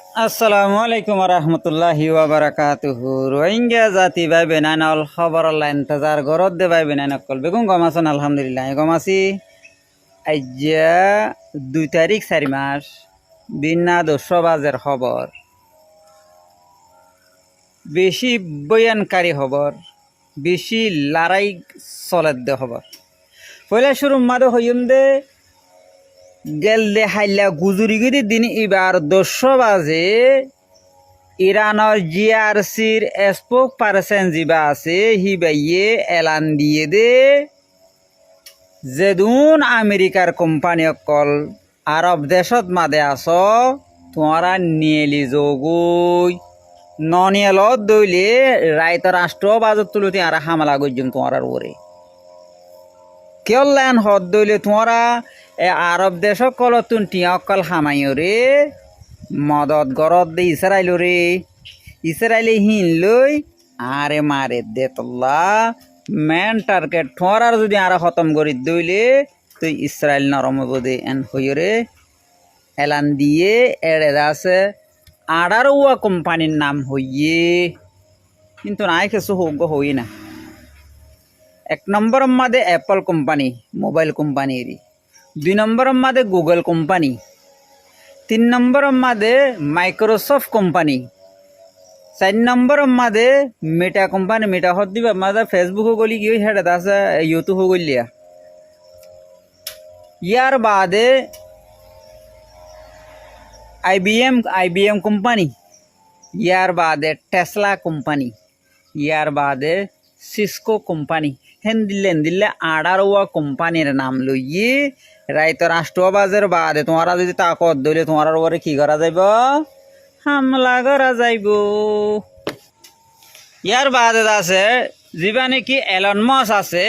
আসসালামু আলাইকুম রহমতুল্লাহি ওয়াবারাকাতুহু। রোহিঙ্গা জাতি ভাই বেনাইন অল খবর আল্লাহ ইন্তজার গরত দে ভাই বেনাইন অকল বেগুন গমাছন আলহামদুলিল্লাহ গমাছি আজ্যা 2 তারিখ 4 মাস বিনা 10 বাজের খবর বেশি বয়ানকারী খবর বেশি লড়াই চলের দে খবর পয়লা শুরু মাদে হইম দে গেল দে হাইলা গুজুরি গিরি দিন এবার 10 বাজে ইরানের জিআরসির স্পোক পারসন যিবা আছে হি বাইয়ে এলান দিয়ে দে যেদুন আমেরিকার কোম্পানি অকল আরব দেশত মাদে আস তোমারা নিয়েলি যোগুই ননিয়েলত দইলে রাইত রাষ্ট্র বাজত তুলতে আর হামলা গজ্জুম তোমার ওরে কেল্লান হদ দইলে তোমারা আরব দেশ কলতুন টিয়া অকল হামাইও রে মদত গরত দে ইসরাইল রে ইসরায়েলি হিন লই আরে মারে দে তোল্লা মেন টার্গেট ঠোঁরার যদি আর খতম করি দইলে তুই ইসরায়েল নরম বোধে এন হইরে এলান দিয়ে এড়ে আছে আড়ার ওয়া কোম্পানির নাম হইয়ে কিন্তু নাই কিছু হোক হই না 1 নম্বর মাদে অ্যাপল কোম্পানি মোবাইল কোম্পানির 2 নম্বর মাদে গুগল কোম্পানি 3 নম্বর মাদে মাইক্রোসফট কোম্পানি 4 নম্বর মাদে মেটা কোম্পানি মেটা হত দিবা মাদে ফেসবুক গলি কি হেডে আছে ইউটিউব গলিয়া ইয়ার বাদে আইবিএম কোম্পানি ইয়ার বাদে টেসলা কোম্পানি ইয়ার বাদে সিসকো কোম্পানি হেন দিল্লে আড়ারোয়া কোম্পানির নাম লইয়ে রাইত রাষ্ট্রবাজের বাদে তোমারা যদি তাকত দইলে তোমার উপরে কি করা যাইব হামলা করা যাইব ইয়ার বাদে আছে যিবা নাকি এলন মাস আছে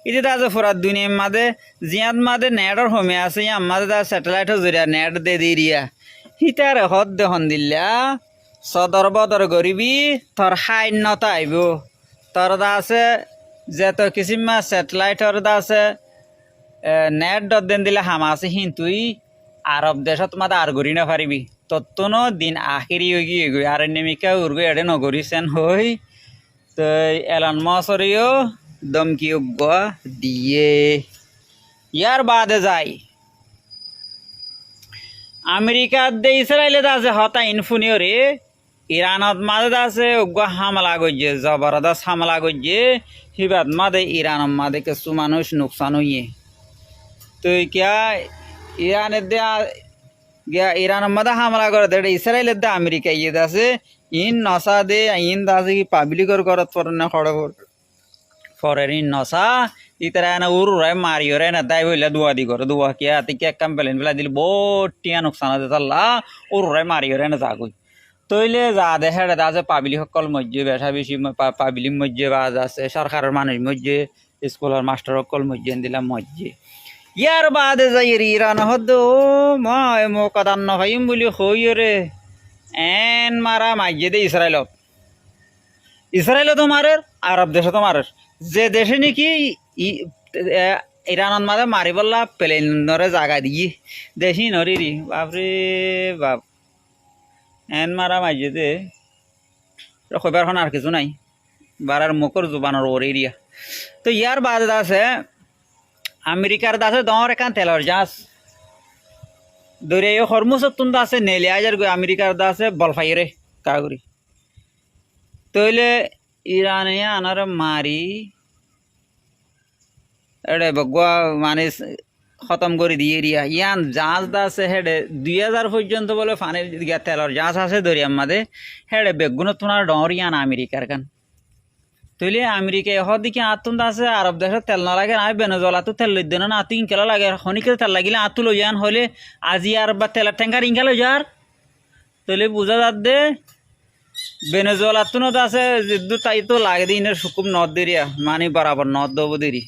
ইতি আছে ফুরাত দুনিয়ার মাদে জিয়াত মাদে নেটর হোমে আছে ইয়ার মাদে স্যাটেলাইটর জরিয়া নেট দে দিয়া হিতার হদ দেহন দিল্লা সদর বদর গরিবি তোর হাইন্যতা আইব তোর আছে যে তো কিসিমা স্যাটেলাইটর আছে নেট দেন দিলে হামা আছে তুই আরব দেশত মাদে আর গড়ি না পারিবি তত্তন দিন আখিরি হয়ে গিয়ে আর নেমিকা উর্গ এডে নগরিছেন হই তো এলন মাসরিও দমকি দিয়ে ইয়ার বাদে যাই আমেরিকার দে ইসরায়েলে আছে হতা ইনফুনিও রে ইরানত মাদে আছে হামলা গজ্জে জবরদস্ত হামলা গজ্জে হিবাদ মাদে ইরান মাদে কিছু মানুষ নোকসান হইয়ে তো কিয়া ইরানের দে গিয়া ইরান মাদে হামলা করে দে ইসরায়েলের দে আমেরিকা ইয়ে আছে ইন নসা দে ইন দাসে কি পাবলিকর করত পর না খড় ফরেন ইন নসা ইতারা না উরু রায় মারিও রে না দাই হইলা দুয়া দি করে দুয়া কিয়া তিকে কাম পেলেন বেলা দিল বটিয়া নোকসান আছে তাল্লা উরু রায় মারিও রে না যাগুই তইলে যা দে হেডে আছে পাবলিক সকল মধ্যে বেশা বেশি পাবলিক মধ্যে বাজ আছে সরকারের মানুষ মধ্যে স্কুলের মাস্টার সকল মধ্যে দিলাম মধ্যে ইয়ার বাদে যাই ইরান হদ মই মোকাদান নভাইম বলি হইও রে এন মারা মাইজে দে ইসরায়েলত মারের আরব দেশত মারের যে দেশে নাকি ইরানত মাদে মারি বললা প্লেনরে জাগা দিয়ে দেশি নরি বাপরে বাপ এন মারা মাইজে দে কইবার এখন আর কিছু নাই বারার মুখর জুবানোর ওর এরিয়া তো ইয়ার বাদে আছে আমেরিকার দাসে দর এখান তেলর জাহাজ দৌড়ে হরমুসতুন আছে নেলে আজার আমেরিকার দাসে বলফাইরে কাগুরি তইলে ইরানে আনার মারি এডে বগুয়া মানে খতম করে দিয়ে রিয়া ইয়ান জাহাজ আছে হেডে 2000 পর্যন্ত বলে ফানের গিয়া তেলর জাহাজ আছে দরিয়ার মাঝে হেডে বেগুন তোমার ডর ইয়ান আমেরিকার গান তইলে আমেরিকা দিকে আতুন আছে আরব দেশে তেল না লাগে আমি বেনজলা তো তেল লইদেন না আতু ইনকেলা লাগে খনিকে তেল লাগিলে আতু লই যান হলে আজি আর বা তেলের ট্যাঙ্কার ইনকা লই যার তইলে বুঝা যাত দে বেনজলা তো আছে যুদ্ধ তাই তো লাগে দিনের সুকুম নদ দেরিয়া মানে বরাবর নদ দেব দেরি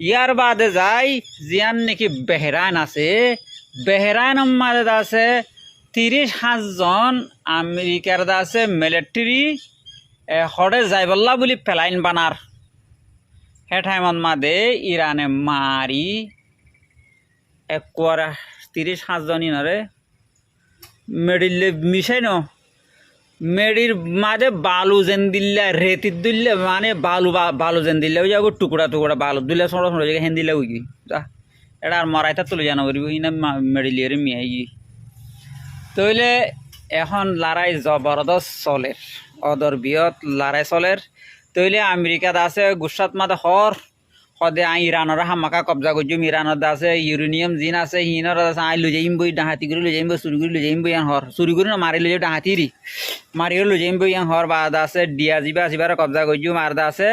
ইয়ার বাদে যাই জিয়ান নাকি বেহরাইন আছে বেহরাইন মাঝে আছে 30,000 জন আমেরিকার আছে মিলিটারি হরে যাইবল্লা বলি প্লেন বানার হে টাইমত মাদে ইরানে মারি 30,000 জনরে মেডিলে মিশাই ন মেডির মাঝে বালু যেন দিল্লা রেতির দিল্লে মানে বালু যেন দিল্লে ওই যাবো টুকরা টুকরা বালু দিল্লে ছোট ছোট জায়গায় হেন দিল্লে উইকি এটা আর মরাইতা তুলে জানা করিব ইনা মেডিলিয়ারে মিয়াই তইলে এখন লড়াই জবরদস্ত চলের অদর বিয়ত লড়াই চলের তইলে আমেরিকাত আছে গুসাত মাদে হর সদে ইরানৰ হামাকা কব্জা করছুম ইরানত আছে ইউরেনিয়াম জিন আছে হিনৰ আছে লৈ যাইম বই ডাহাতি করে লৈ যাইম বই চুরি করে লৈ যাইম বই হর চুরি করে না মারি লৈ যাই ডাহাতিরি মারি লৈ যাইম বই হর বাদ আছে ডিয়া জিবা জিবারে কব্জা করছুম আর আছে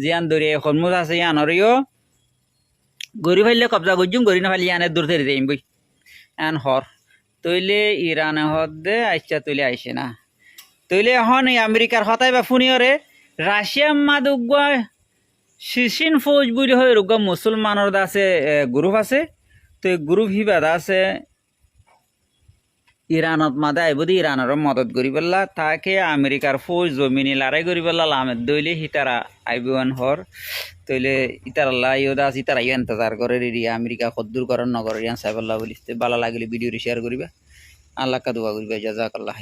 জিয়ান দরিয়া খরমুজ আছে ইয়ানরিও গরি ফাইলে কব্জা করছুম গরি না ফাইলে ইয়ানের দূর থেকে যাইম বই এন হর তইলে ইরানে হদ দে আইসা তইলে আইসে না তইলে এখন এই আমেরিকার হতাই বা ফুনিয়রে রাশিয়া মাদুগুয়া সিসিন ফৌজ বুড়ি হয় রোগা মুসলমানের আছে গ্রুপ আছে তো এই গ্রুপ হিবাদ আছে ইরানত মাদে আইব দি ইরানের মদত করি পেলা তাকে আমেরিকার ফৌজ জমিনি লড়াই করি পেলা লামের দইলে হিতারা আইবন হর তইলে ইতারাল্লাহ ইয়দা আছে ইতারা ইন্তজার করে রেডি আমেরিকা কদ্দুর করার নগর ইয়ান সাহেবাল্লাহ বলিতে ভালো লাগলে ভিডিওটি শেয়ার করিবা আল্লাহ কা দোয়া করিবা জাযাকাল্লাহ।